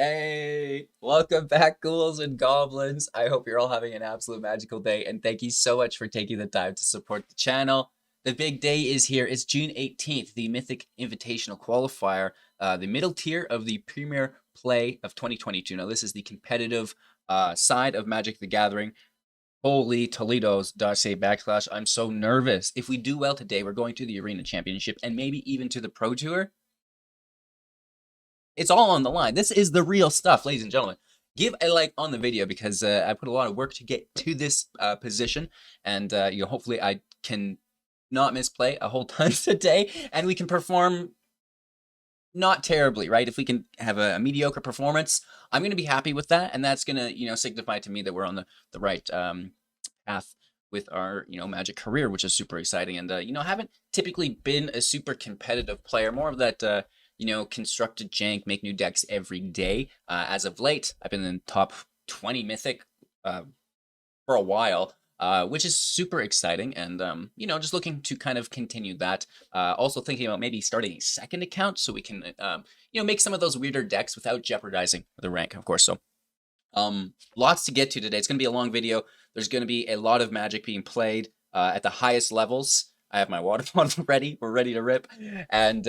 Hey, welcome back, ghouls and goblins. I hope you're all having an absolute magical day, and thank you so much for taking the time to support the channel. The big day is here. It's June 18th, the Mythic Invitational Qualifier, the middle tier of the Premier Play of 2022. Now, this is the competitive side of Magic the Gathering. Holy Toledo's say backslash. I'm so nervous. If we do well today, we're going to the Arena Championship and maybe even to the Pro Tour. It's all on the line. This is the real stuff, ladies and gentlemen. Give a like on the video because I put a lot of work to get to this position, and hopefully I can not misplay a whole ton today, and we can perform not terribly, right? If we can have a mediocre performance, I'm going to be happy with that, and that's going to signify to me that we're on the right path with our Magic career, which is super exciting. And I haven't typically been a super competitive player, more of that constructed jank, make new decks every day. As of late, I've been in top 20 Mythic for a while, which is super exciting. And, just looking to kind of continue that. Also thinking about maybe starting a second account so we can, make some of those weirder decks without jeopardizing the rank, of course. So, lots to get to today. It's going to be a long video. There's going to be a lot of Magic being played at the highest levels. I have my water bottle ready. We're ready to rip. And,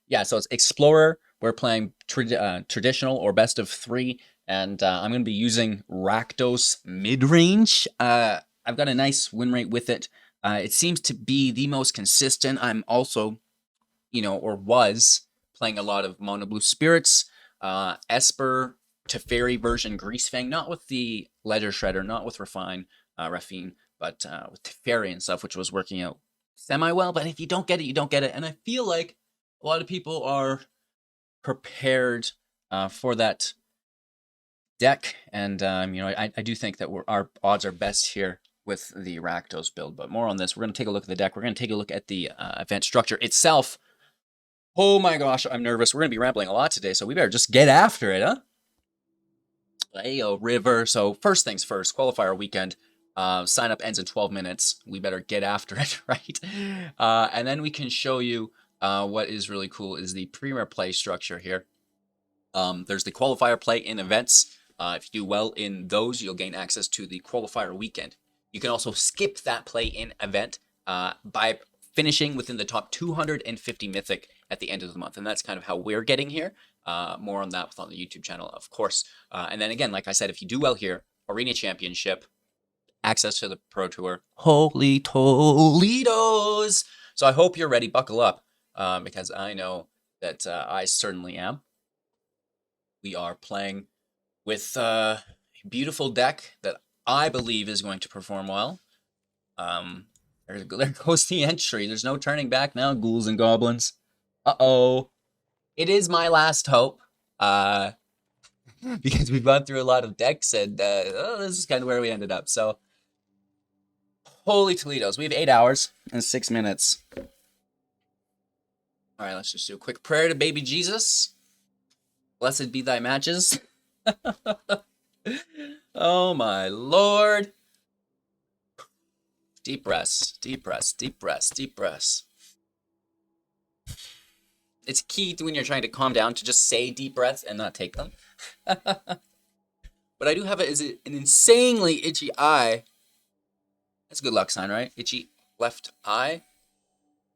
yeah, so it's Explorer. We're playing traditional or best of three, and I'm going to be using Rakdos Midrange. I've got a nice win rate with it. It seems to be the most consistent. I'm also, or was, playing a lot of Mono Blue Spirits, Esper, Teferi version Greasefang, not with the Ledger Shredder, not with Raffine, but with Teferi and stuff, which was working out semi-well. But if you don't get it, you don't get it. And I feel like a lot of people are prepared for that deck, and I do think that our odds are best here with the Rakdos build. But more on this. We're going to take a look at the deck. We're going to take a look at the event structure itself. Oh my gosh, I'm nervous. We're going to be rambling a lot today, so we better just get after it, huh? Ayo, River. So first things first, qualifier weekend. Sign up ends in 12 minutes. We better get after it, right? And then we can show you what is really cool is the Premier Play structure here. There's the qualifier play in events. If you do well in those, you'll gain access to the qualifier weekend. You can also skip that play in event by finishing within the top 250 Mythic at the end of the month. And that's kind of how we're getting here. More on that on the YouTube channel, of course. And then again, like I said, if you do well here, Arena Championship, access to the Pro Tour. Holy Toledos! So I hope you're ready. Buckle up. Because I know that I certainly am. We are playing with a beautiful deck that I believe is going to perform well. There goes the entry. There's no turning back now, ghouls and goblins. Uh-oh. It is my last hope. Because we've gone through a lot of decks, and this is kind of where we ended up. So, holy Toledos. We have 8 hours and 6 minutes. All right, let's just do a quick prayer to baby Jesus. Blessed be thy matches. Oh, my Lord. Deep breaths, deep breaths, deep breaths, deep breaths. It's key to when you're trying to calm down to just say deep breaths and not take them. But I do have an insanely itchy eye. That's a good luck sign, right? Itchy left eye.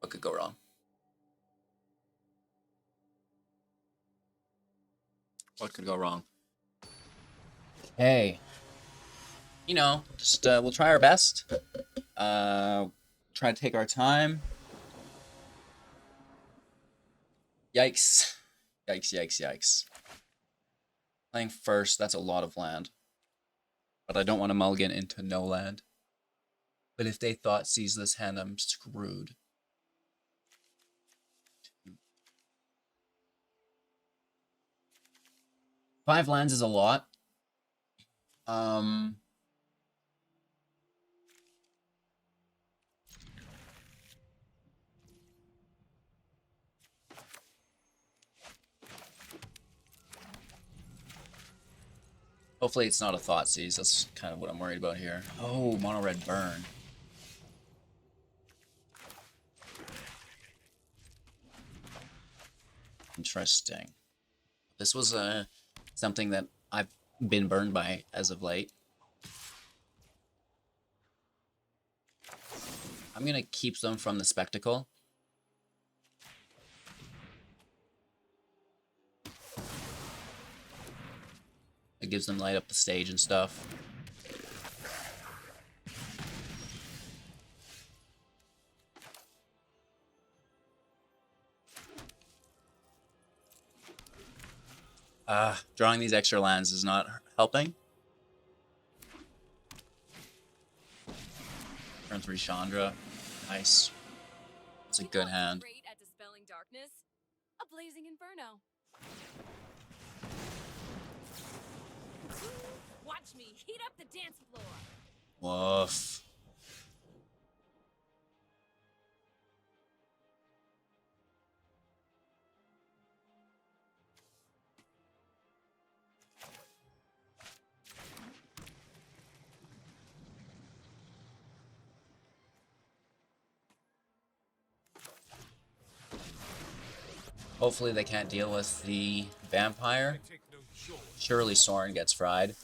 What could go wrong? What could go wrong? Hey. Just we'll try our best. Try to take our time. Yikes. Yikes, yikes, yikes. Playing first, that's a lot of land. But I don't want to mulligan into no land. But if they thought seize this hand, I'm screwed. Five lands is a lot. Hopefully it's not a thought seize. That's kind of what I'm worried about here. Oh, mono red burn. Interesting. This was a Something that I've been burned by as of late. I'm gonna keep them from the spectacle. It gives them light up the stage and stuff. Drawing these extra lands is not helping. Turn 3 Chandra. Nice. It's a good hand. Great at dispelling darkness. A blazing inferno. Watch me heat up the dance floor. Woof. Hopefully they can't deal with the vampire. Surely Soren gets fried.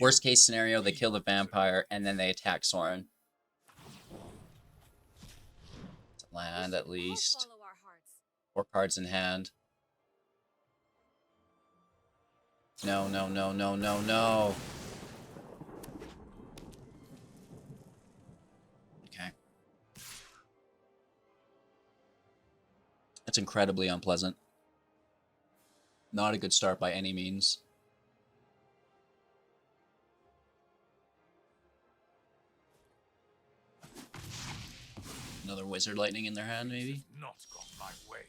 Worst case scenario, they kill the vampire and then they attack Soren. It's a land at least. 4 cards in hand. No, no, no, no, no, no. Okay. That's incredibly unpleasant. Not a good start by any means. Another Wizard Lightning in their hand, maybe? Not gone my way.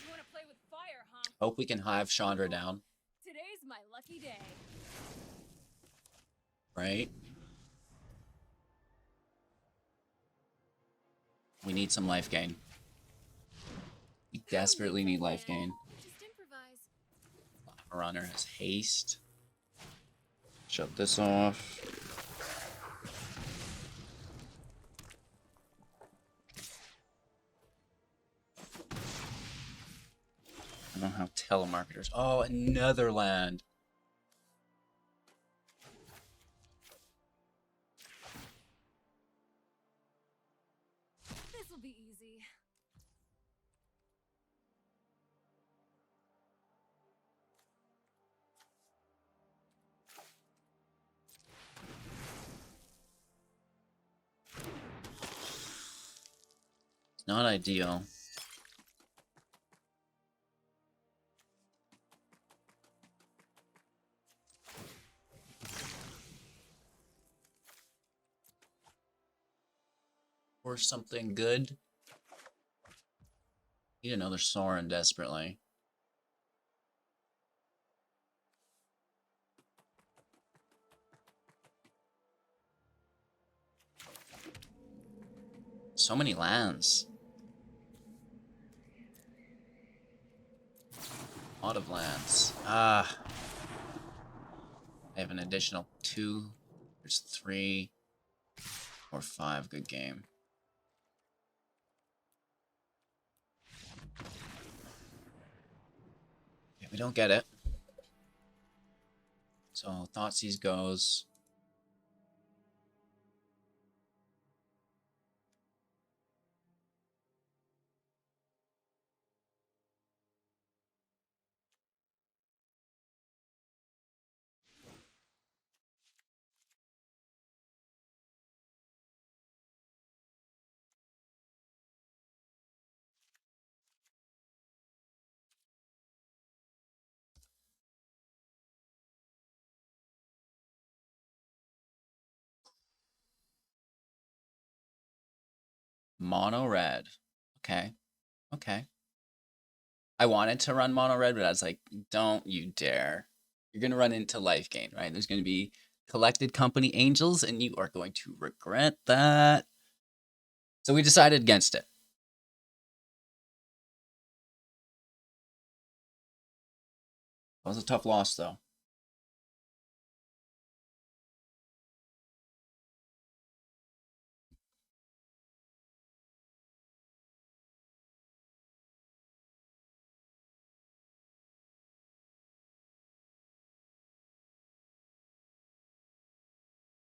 You want to play with fire, huh? Hope we can hive Chandra down. Today's my lucky day. Right? We need some life gain. We desperately need life gain. Just improvise. Runner has haste. Shut this off. I don't have telemarketers. Oh, another land. This will be easy. It's not ideal. Or something good. Need another Soren desperately. So many lands. A lot of lands. I have an additional 2. There's 3 or 5. Good game. Okay, we don't get it. So Thoughtseize goes. Mono red. Okay. Okay. I wanted to run mono red, but I was like, don't you dare. You're going to run into life gain, right? There's going to be collected company angels, and you are going to regret that. So we decided against it. That was a tough loss, though.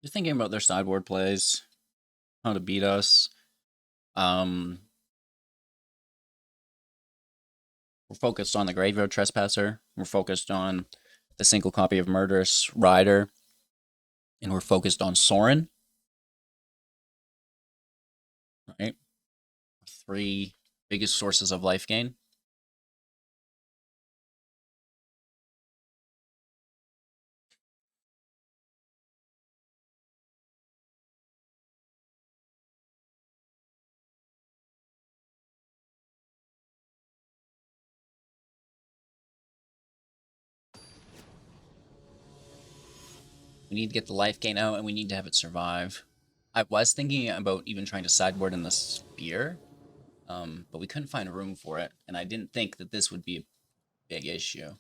You're thinking about their sideboard plays, how to beat us. We're focused on the Graveyard Trespasser. We're focused on the single copy of Murderous Rider. And we're focused on Sorin. Right? 3 biggest sources of life gain. We need to get the life gain out, and we need to have it survive. I was thinking about even trying to sideboard in the Spear, but we couldn't find room for it, and I didn't think that this would be a big issue.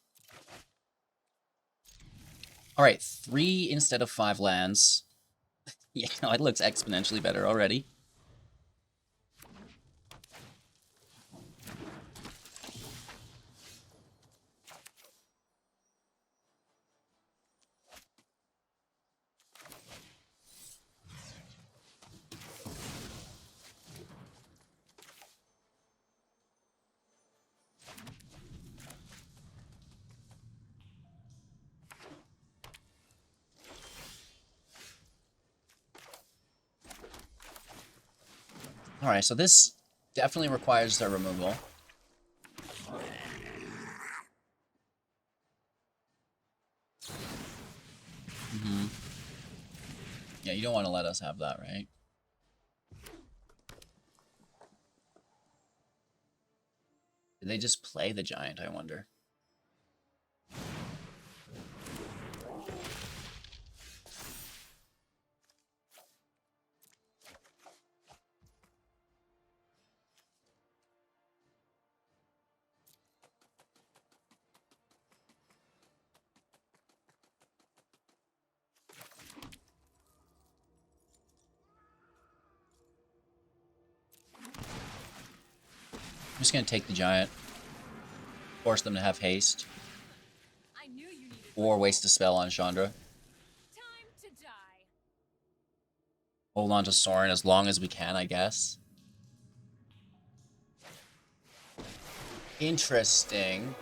All right, 3 instead of 5 lands. Yeah, no, it looks exponentially better already. All right, so this definitely requires their removal. Yeah, you don't want to let us have that, right? Did they just play the giant, I wonder? I'm just going to take the giant. Force them to have haste. I knew you needed Or waste a spell on Chandra. time to die. Hold on to Sorin as long as we can, I guess. Interesting.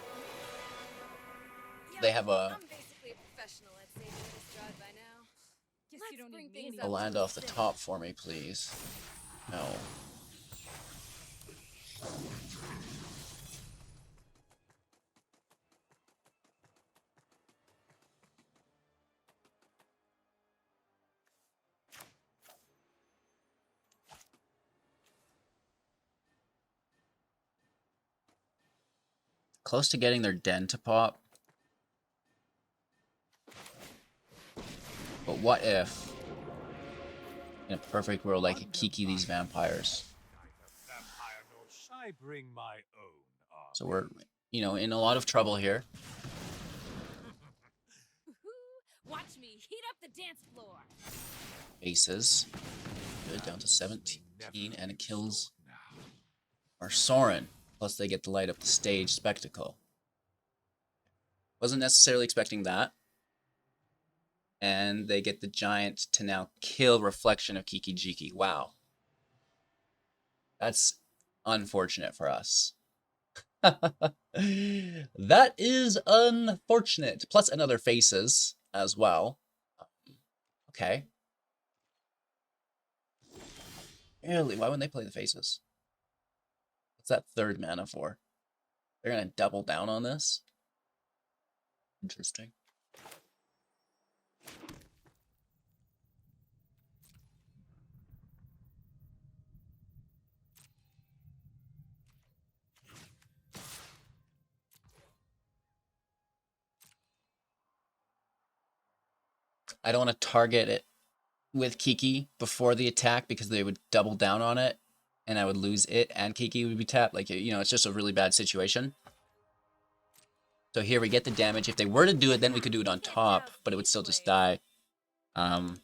They have I'm basically a professional at saving this drug by now. Guess you don't bring things a up land to off the top for me, please. No. Close to getting their den to pop. But what if, in a perfect world, I could Kiki these vampires? I bring my own. So we're, in a lot of trouble here. Watch me heat up the dance floor. Aces. Good, down to 17, and it kills our Sorin. Plus they get to light up the stage spectacle. Wasn't necessarily expecting that. And they get the giant to now kill Reflection of Kiki Jiki. Wow. That's unfortunate for us. That is unfortunate. Plus another faces as well. Okay. Really? Why wouldn't they play the faces? What's that 3rd mana for? They're going to double down on this? Interesting. I don't want to target it with Kiki before the attack because they would double down on it. and I would lose it, and Kiki would be tapped. Like, you know, it's just a really bad situation. So here we get the damage. If they were to do it, then we could do it on top, but it would still just die. Do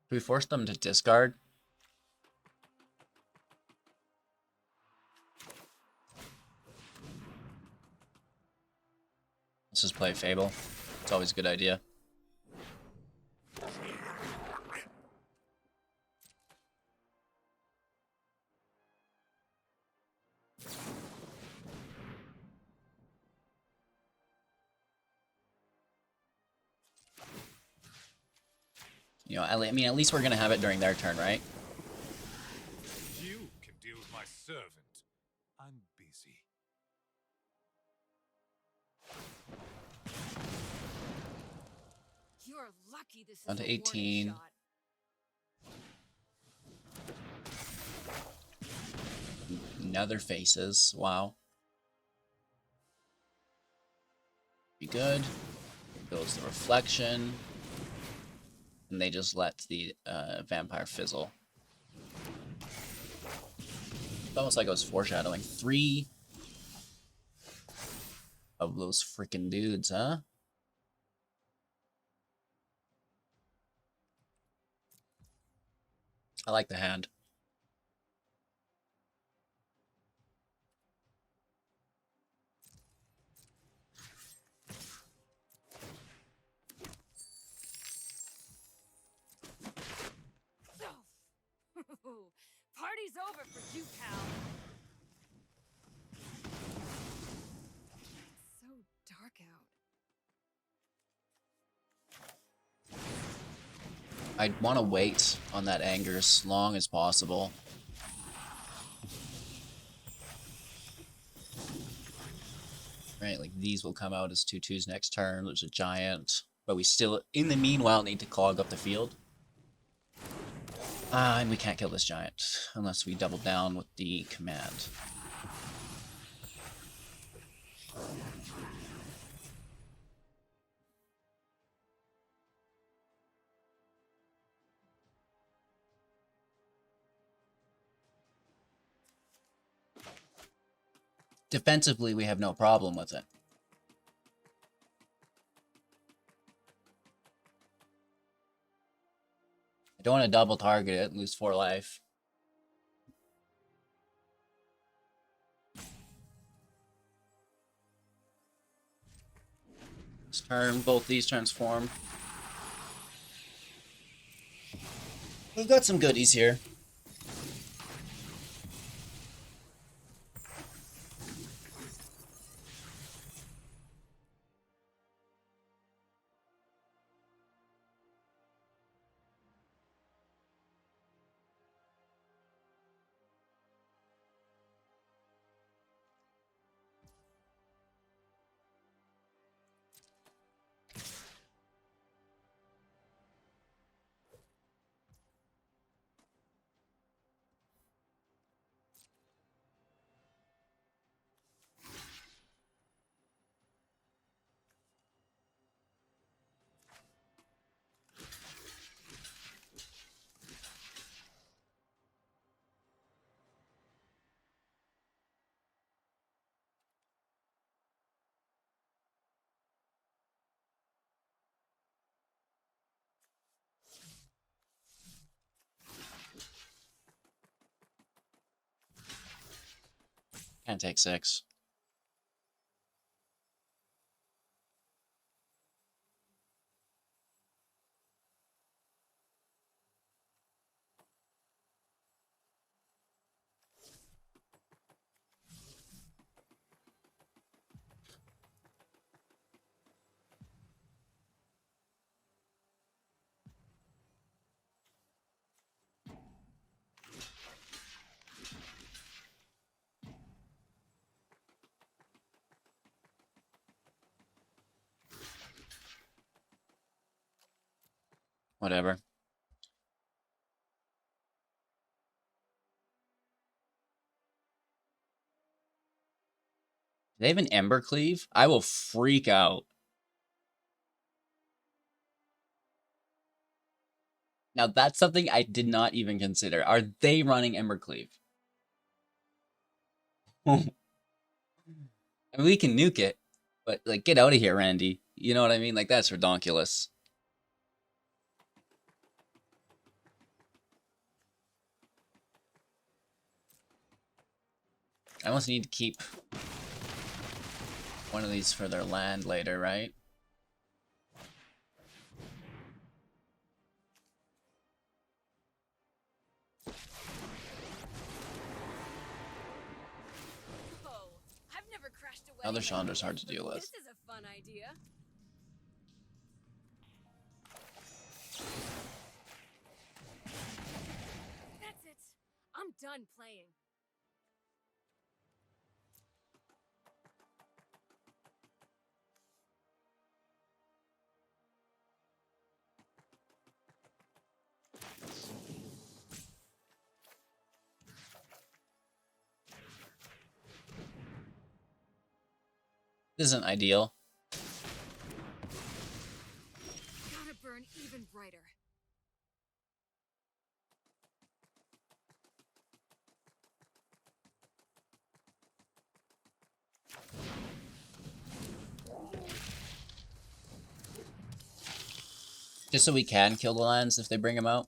we force them to discard? Let's just play Fable. It's always a good idea. You know, I mean, at least we're gonna have it during their turn, right? You can deal with my servant. I'm busy. You're lucky this is Down to a warning 18. shot. Another faces. Wow. Be good. Here goes the reflection. And they just let the vampire fizzle. It's almost like it was foreshadowing. 3 of those freaking dudes, huh? I like the hand. Party's over for you, pal. It's so dark out. I'd want to wait on that anger as long as possible. Right, like these will come out as 2/2s next turn. There's a giant. But we still, in the meanwhile, need to clog up the field. And we can't kill this giant unless we double down with the command. Defensively, we have no problem with it. I don't want to double target it, lose 4 life. This turn, both these transform. We've got some goodies here. Can't take 6. Whatever. They have an Embercleave? I will freak out. Now that's something I did not even consider. Are they running Embercleave? I mean, we can nuke it, but like, get out of here, Randy. You know what I mean? Like, that's redonkulous. I almost need to keep one of these for their land later, right? Oh, I've never crashed a Other wedding like Chandra's hard this, to but deal with. This is a fun idea. That's it. I'm done playing. This isn't ideal. Gotta burn even brighter. Just so we can kill the lands if they bring them out.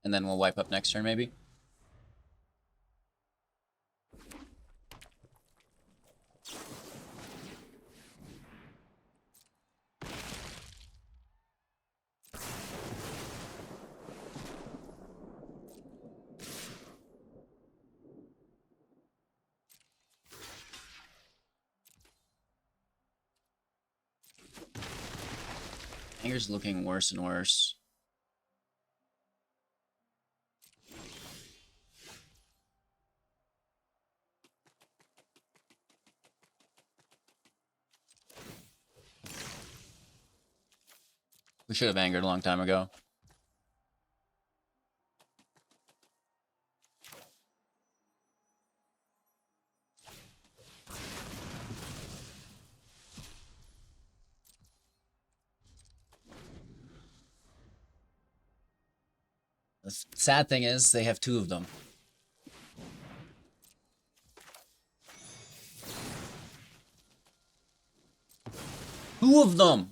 And then we'll wipe up next turn, maybe. Anger's looking worse and worse. We should have angered a long time ago. The sad thing is, they have two of them. Two of them!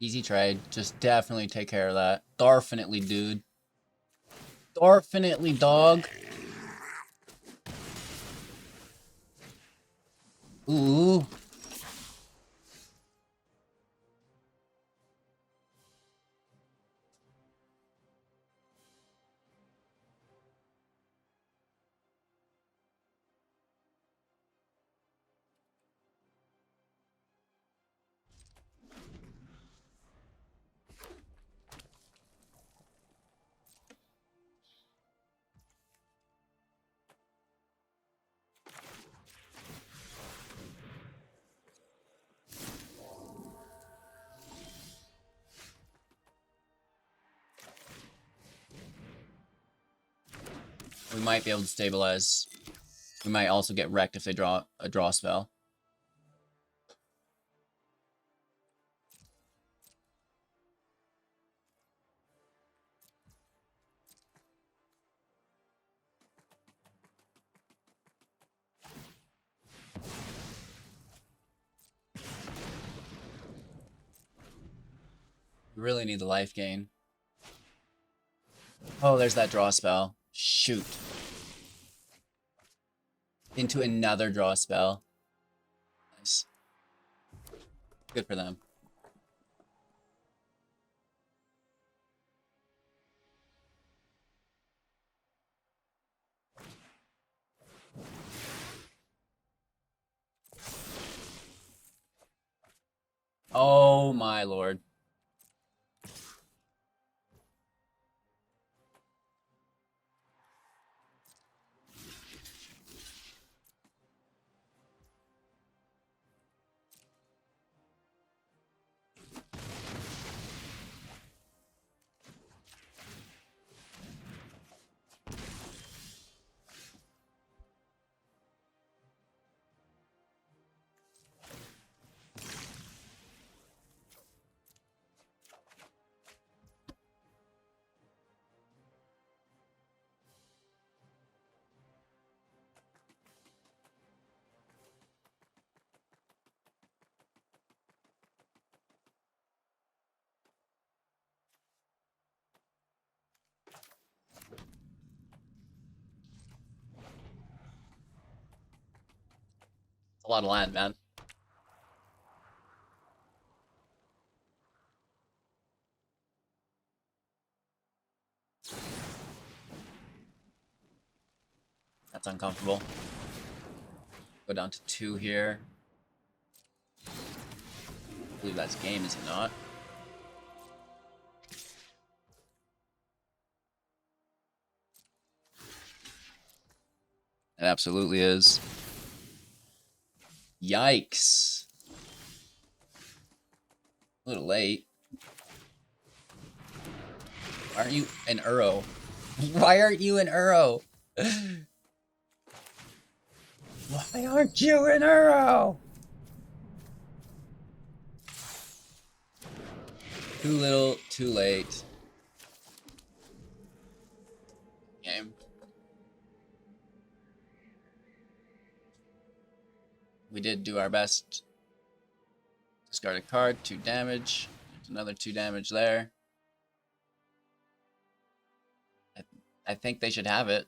Easy trade. Just definitely take care of that. Definitely, dude. Definitely, dog. Ooh. We might be able to stabilize. We might also get wrecked if they draw a draw spell. We really need the life gain. Oh, there's that draw spell. Shoot. Into another draw spell. Nice. Good for them. Oh Oh my lord. A lot of land, man. That's uncomfortable. Go down to 2 here. I believe that's game, is it not? It absolutely is. Yikes. A little late. Why aren't you an Uro? Why aren't you an Uro? Why aren't you an Uro? Too little, too late. Game. We did do our best. Discard a card, 2 damage. There's another 2 damage there. I think they should have it.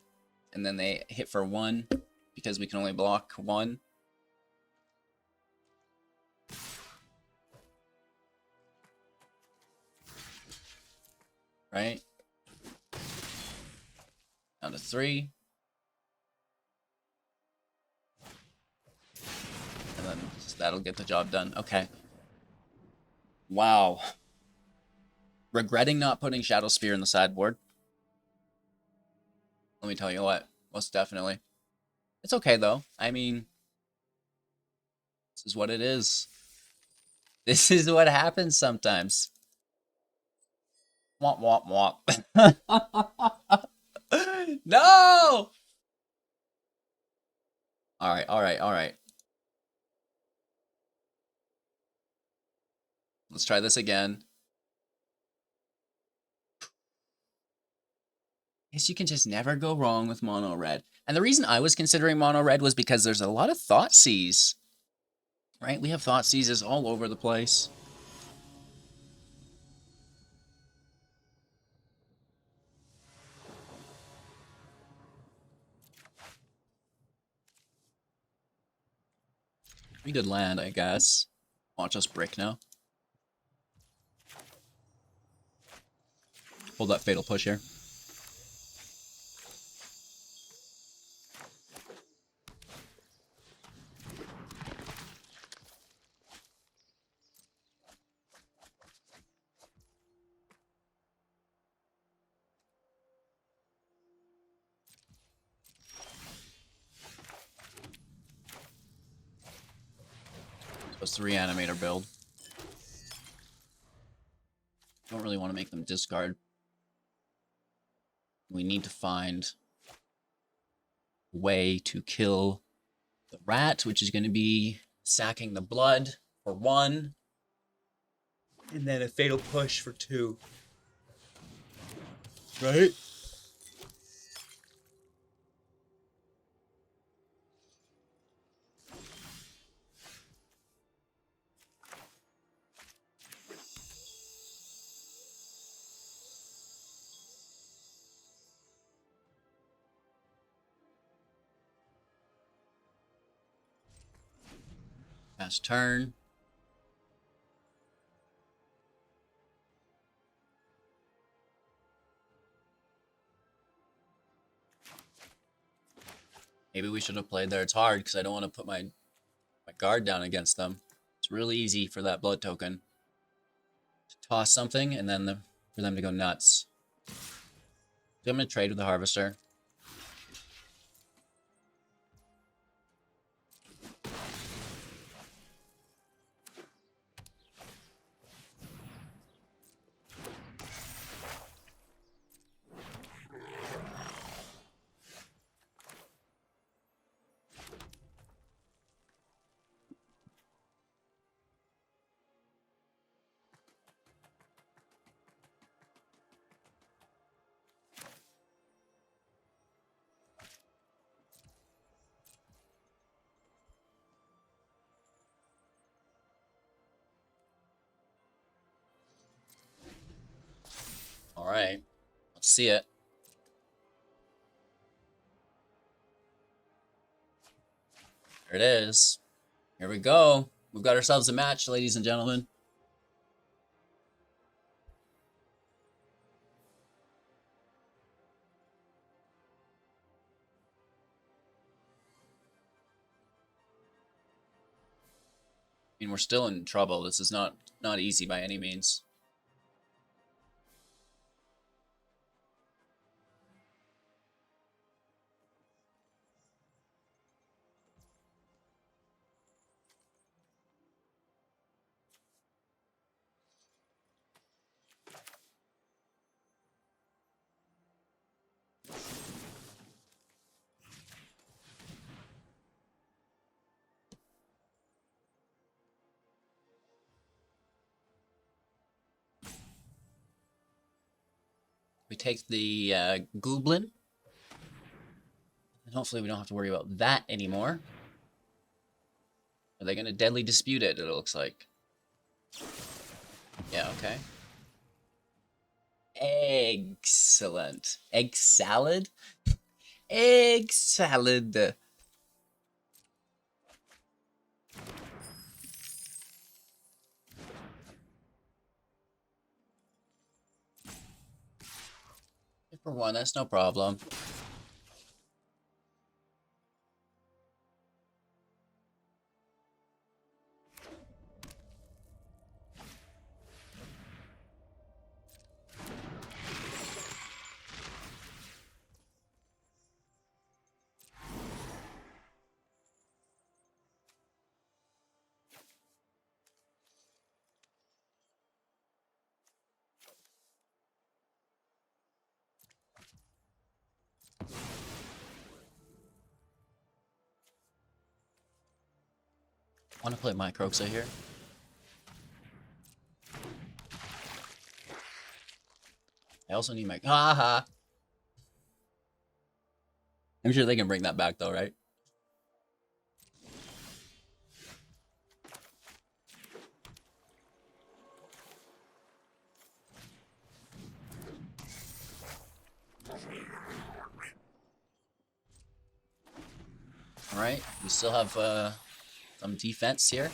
And then they hit for 1 because we can only block 1. Right? Down to 3. And then that'll get the job done. Okay. Wow. Regretting not putting Shadow Spear in the sideboard. Let me tell you what. Most definitely. It's okay, though. I mean, this is what it is. This is what happens sometimes. Womp, womp, womp. No! Alright, alright, alright. Let's try this again. Guess you can just never go wrong with mono red. And the reason I was considering mono red was because there's a lot of Thoughtseize. Right? We have Thoughtseizes all over the place. Pretty good land, I guess. Watch us brick now. Hold that fatal push here. Supposed to reanimate our build. Don't really want to make them discard. We need to find a way to kill the rat, which is going to be sacking the blood for 1. And then a fatal push for 2. Right? Pass turn. Maybe we should have played there. It's hard because I don't want to put my guard down against them. It's really easy for that blood token. to toss something, and then for them to go nuts. So I'm going to trade with the Harvester. All right, let's see it. There it is. Here we go. We've got ourselves a match, ladies and gentlemen. I mean, we're still in trouble. This is not easy by any means. We take the Goblin. And hopefully we don't have to worry about that anymore. Are they going to deadly dispute it, it looks like. Yeah, okay. Excellent. Egg salad? Egg salad. For one, that's no problem. I want to play my Croxa here. I also need my... Haha! I'm sure they can bring that back though, right? Alright, we still have some defense here.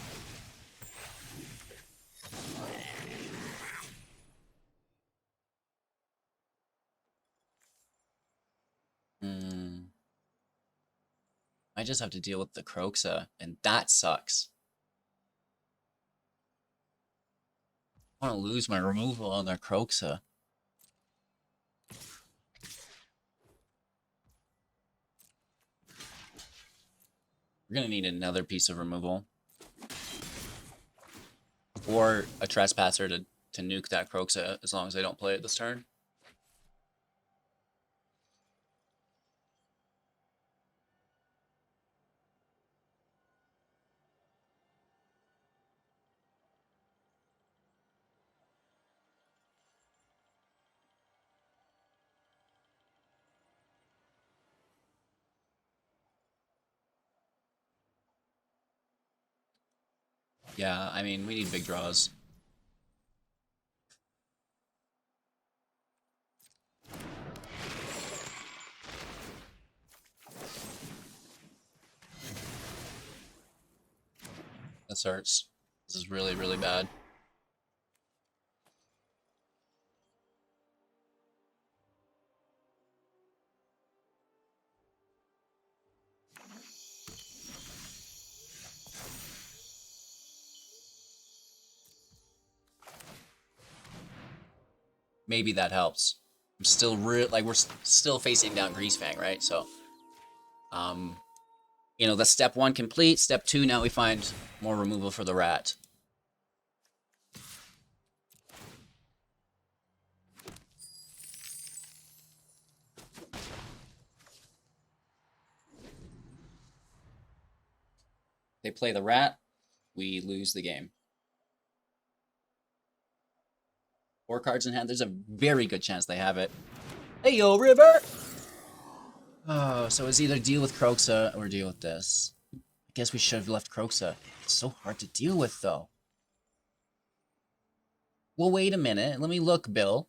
I just have to deal with the Croxa, and that sucks. I want to lose my removal on their Croxa. We're going to need another piece of removal. Or a Trespasser to nuke that Croxa as long as they don't play it this turn. Yeah, I mean, we need big draws. This hurts. This is really, really bad. maybe that helps. I'm still like we're still facing down Greasefang, right? So, you know, that's step 1 complete. Step 2, now we find more removal for the rat. They play the rat, we lose the game. 4 cards in hand. There's a very good chance they have it. Hey, yo, River! Oh, so it's either deal with Kroxa or deal with this. I guess we should have left Kroxa. It's so hard to deal with, though. Well, wait a minute. Let me look, Bill.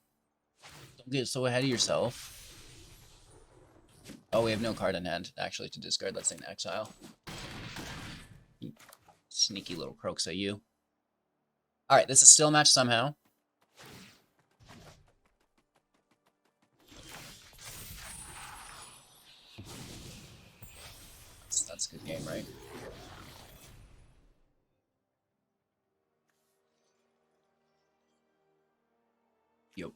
Don't get so ahead of yourself. Oh, we have no card in hand, actually, to discard. Let's say an exile. Sneaky little Kroxa, you. Alright, this is still a match somehow. That's a good game, right? Yo.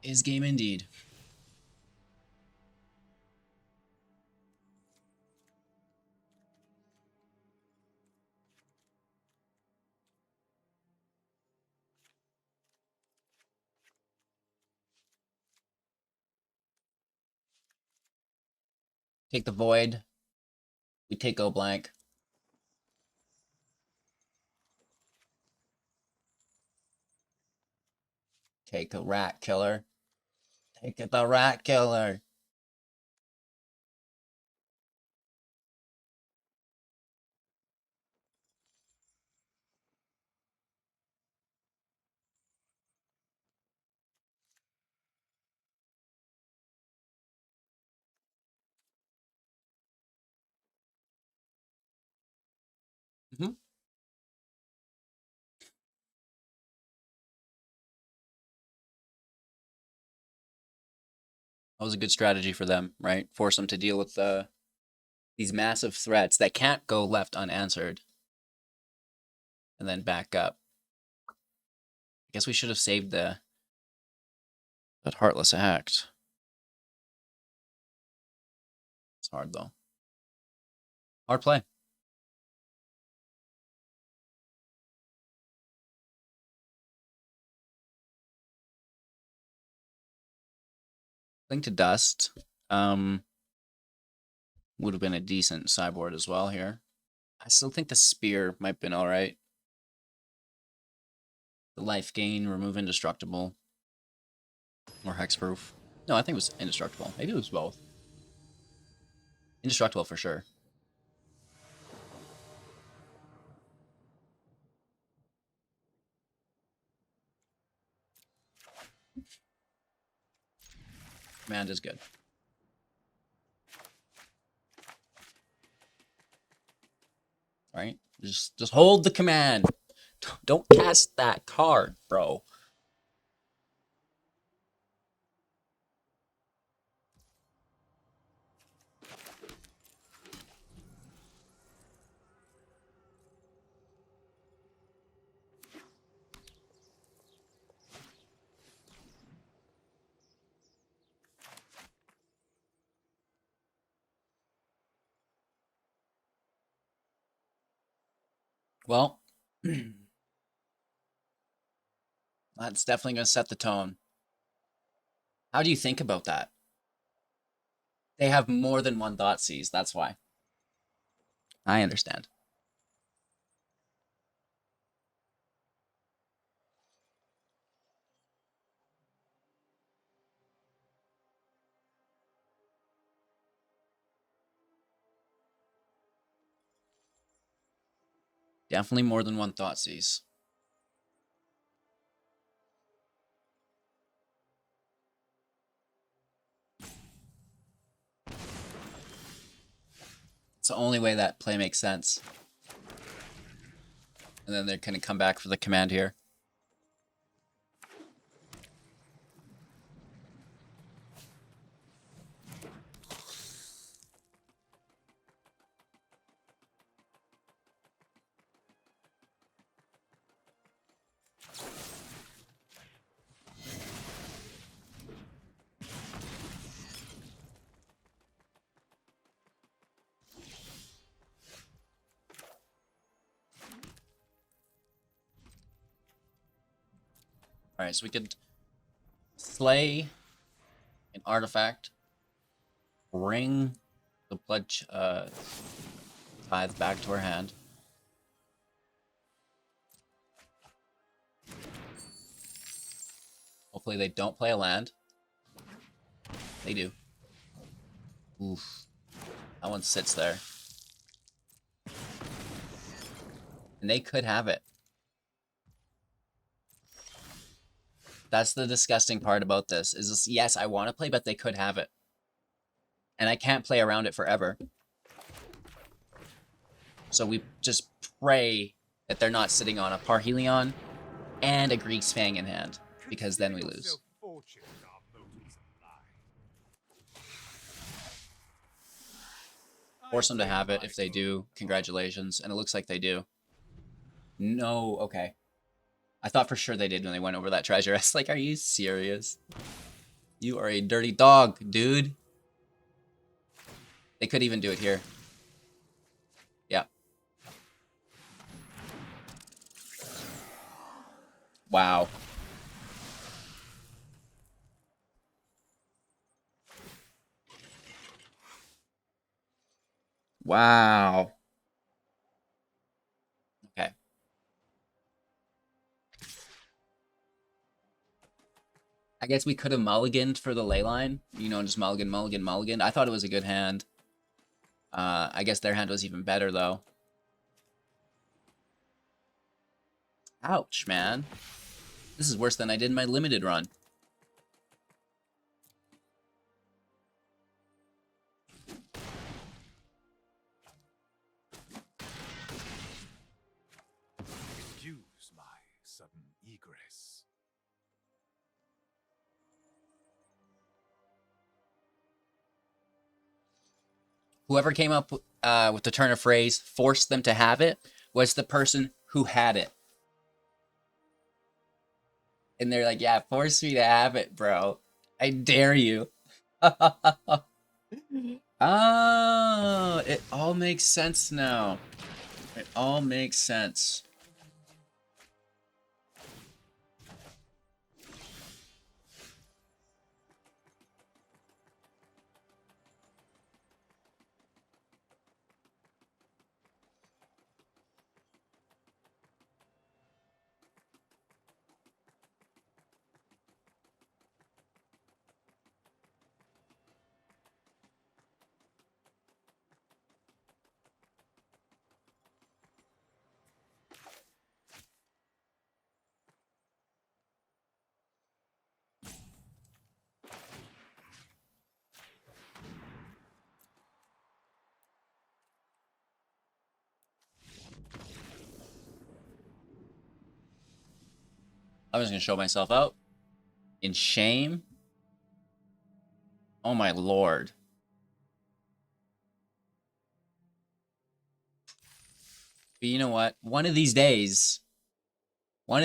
Is game indeed. Take the void. We take go blank. Take a rat killer. Take it, the rat killer. Mm-hmm. That was a good strategy for them, right? Force them to deal with these massive threats that can't go left unanswered. And then back up. I guess we should have saved that Heartless Act. It's hard, though. Hard play. Link to Dust. Would have been a decent sideboard as well here. I still think the Spear might have been alright. The life gain, remove indestructible. Or hexproof. No, I think it was indestructible. Maybe it was both. Indestructible for sure. Command is good. Right? Just hold the command. Don't cast that card, bro. Well, that's definitely going to set the tone. How do you think about that? They have more than one Thoughtseize, that's why. I understand. Definitely more than one Thoughtseize. It's the only way that play makes sense. And then they're going to come back for the command here. Alright, so we could slay an artifact, bring the blood tithe back to our hand. Hopefully they don't play a land. They do. Oof. That one sits there. And they could have it. That's the disgusting part about this. Is this, yes, I want to play, but they could have it. And I can't play around it forever. So we just pray that they're not sitting on a Parhelion and a Greek's Fang in hand. Because then we lose. Force them to have it. If they do, congratulations. And it looks like they do. No, okay. I thought for sure they did when they went over that treasure. I was like, are you serious? You are a dirty dog, dude. They could even do it here. Yeah. Wow. Wow. Okay. I guess we could have mulliganed for the ley line. You know, just mulligan, mulligan, mulligan. I thought it was a good hand. I guess their hand was even better, though. Ouch, man. This is worse than I did in my limited run. Excuse my sudden egress. Whoever came up with the turn of phrase, forced them to have it, was the person who had it. And they're like, yeah, force me to have it, bro. I dare you. Oh, it all makes sense now. It all makes sense. I'm just gonna show myself out. In shame. Oh my lord. But you know what? One of these days, I'm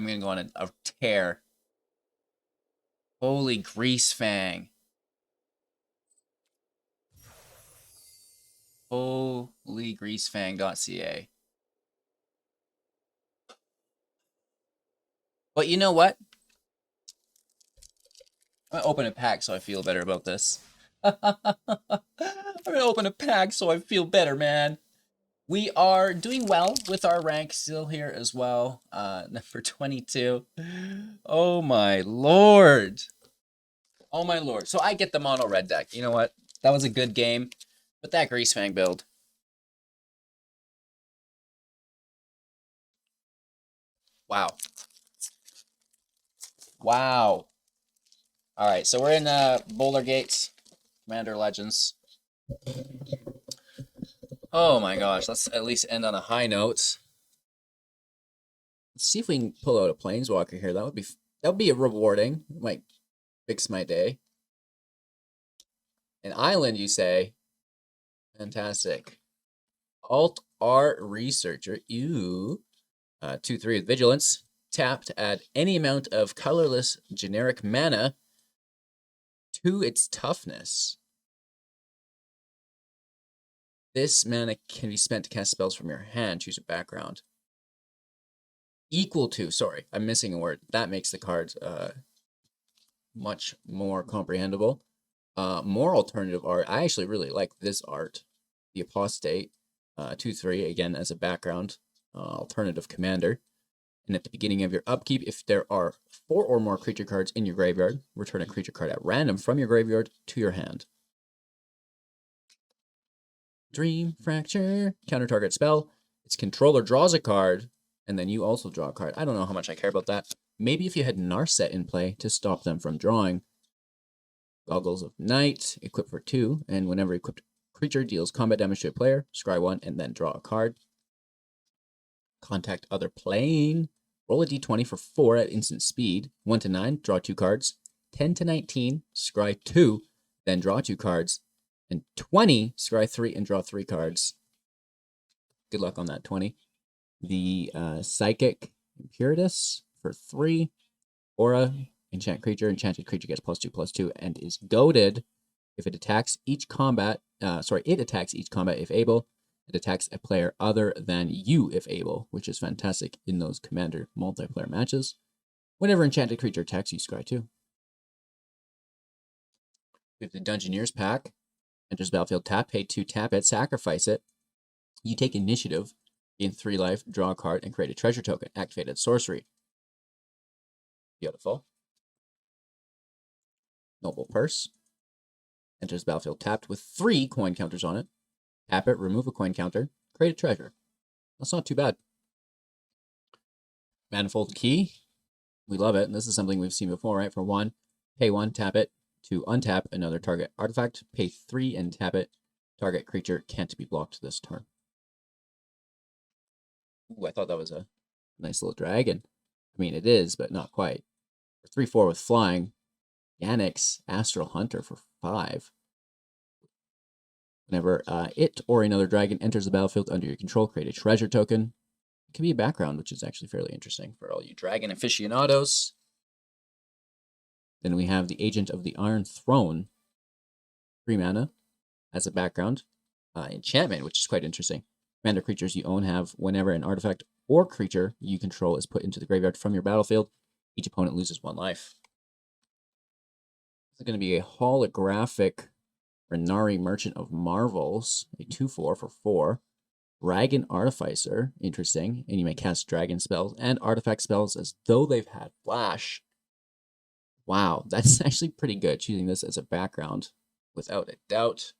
gonna go on a tear. Holy grease fang. Holy greasefang.ca. But you know what? I'm gonna open a pack so I feel better about this. I'm gonna open a pack so I feel better, man. We are doing well with our rank still here as well. Number 22. Oh my lord. Oh my lord. So I get the mono red deck. You know what? That was a good game. But that Greasefang build. Wow. Wow. Alright, so we're in Boulder Gates. Commander Legends. Oh my gosh, let's at least end on a high note. Let's see if we can pull out a Planeswalker here. That would be rewarding. It might fix my day. An island, you say? Fantastic. Alt R Researcher. Ew. 2/3 with Vigilance. Tap to add any amount of colorless generic mana to its toughness. This mana can be spent to cast spells from your hand. Choose a background. Equal to, sorry, I'm missing a word. That makes the card much more comprehensible. More alternative art. I actually really like this art. The Apostate, 2/3, again, as a background, alternative commander. And at the beginning of your upkeep, if there are 4 or more creature cards in your graveyard, return a creature card at random from your graveyard to your hand. Dream Fracture, counter target spell. Its controller draws a card, and then you also draw a card. I don't know how much I care about that. Maybe if you had Narset in play to stop them from drawing. Goggles of Night, equip for 2, and whenever equipped creature deals combat damage to a player, scry 1 and then draw a card. Contact other playing. Roll a d20 for 4 at instant speed. 1 to 9, draw 2 cards. 10 to 19, scry 2, then draw 2 cards. And 20, scry 3 and draw 3 cards. Good luck on that 20. The Psychic Imperatus for 3. Aura, enchant creature. Enchanted creature gets +2/+2 and is goaded if it attacks each combat. It attacks each combat if able. It attacks a player other than you if able, which is fantastic in those Commander multiplayer matches. Whenever enchanted creature attacks, you scry 2. We have the Dungeoneer's pack. Enters battlefield, tap, pay 2, tap it, sacrifice it. You take initiative, gain 3 life, draw a card, and create a treasure token. Activated sorcery. Beautiful. Noble Purse. Enters battlefield tapped with 3 coin counters on it. Tap it, remove a coin counter, create a treasure. That's not too bad. Manifold Key. We love it. And this is something we've seen before, right? For 1, pay 1, tap it. To untap another target artifact, pay 3 and tap it. Target creature can't be blocked this turn. Ooh, I thought that was a nice little dragon. I mean, it is, but not quite. For 3/4 with flying, Yannick's Astral Hunter for 5. Whenever it or another dragon enters the battlefield under your control, create a treasure token. It can be a background, which is actually fairly interesting for all you dragon aficionados. Then we have the Agent of the Iron Throne, 3 mana, as a background. Enchantment, which is quite interesting. Commander creatures you own have whenever an artifact or creature you control is put into the graveyard from your battlefield, each opponent loses 1 life. This is going to be a holographic Renari Merchant of Marvels, a 2/4 for 4. Dragon Artificer, interesting, and you may cast dragon spells and artifact spells as though they've had flash. Wow, that's actually pretty good, choosing this as a background, without a doubt.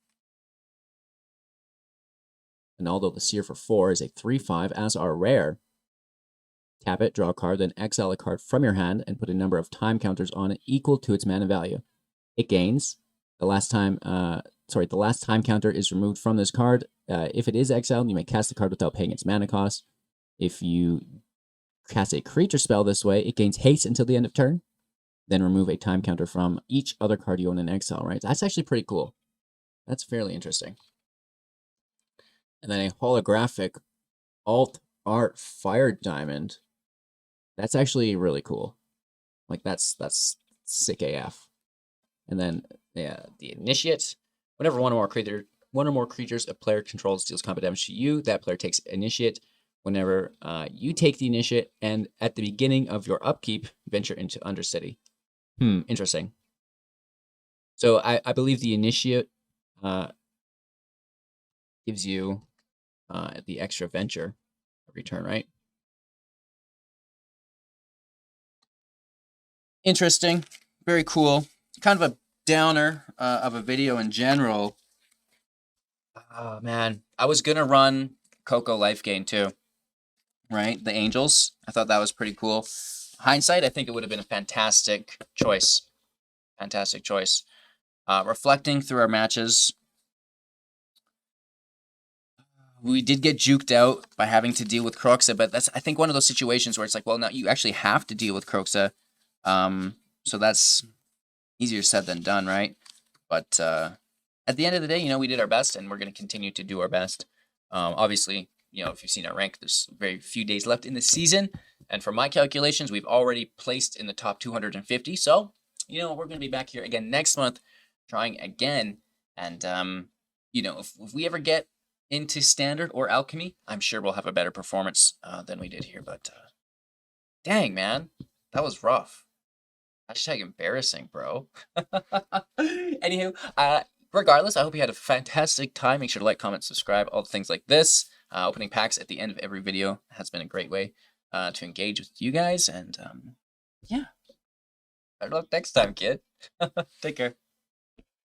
Ronaldo the Seer for 4 is a 3/5, as are rare. Tap it, draw a card, then exile a card from your hand and put a number of time counters on it equal to its mana value. It gains. The last time counter is removed from this card. If it is exiled, you may cast the card without paying its mana cost. If you cast a creature spell this way, it gains haste until the end of turn. Then remove a time counter from each other card you own in exile, right? That's actually pretty cool. That's fairly interesting. And then a holographic alt art Fire Diamond. That's actually really cool. Like, that's sick AF. And then the Initiate. Whenever one or more creatures a player controls deals combat damage to you, that player takes Initiate. Whenever you take the Initiate, and at the beginning of your upkeep, venture into Undercity. Interesting. So I believe the Initiate gives you the extra venture every turn, right? Interesting. Very cool. Kind of a downer of a video in general. Oh, man. I was going to run Coco Life Gain too, right? The Angels. I thought that was pretty cool. Hindsight, I think it would have been a fantastic choice. Fantastic choice. Reflecting through our matches, we did get juked out by having to deal with Croxa, but that's, I think, one of those situations where it's like, well, now you actually have to deal with Croxa. So that's easier said than done, right? But at the end of the day, we did our best, and we're going to continue to do our best. Obviously, if you've seen our rank, there's very few days left in the season. And for my calculations, we've already placed in the top 250. So, we're going to be back here again next month, trying again. And, if we ever get into Standard or Alchemy, I'm sure we'll have a better performance than we did here. But Dang, man. That was rough. Hashtag embarrassing, bro. Anywho, regardless, I hope you had a fantastic time. Make sure to like, comment, subscribe, all the things like this. Opening packs at the end of every video has been a great way to engage with you guys. And yeah, better luck next time, kid. Take care.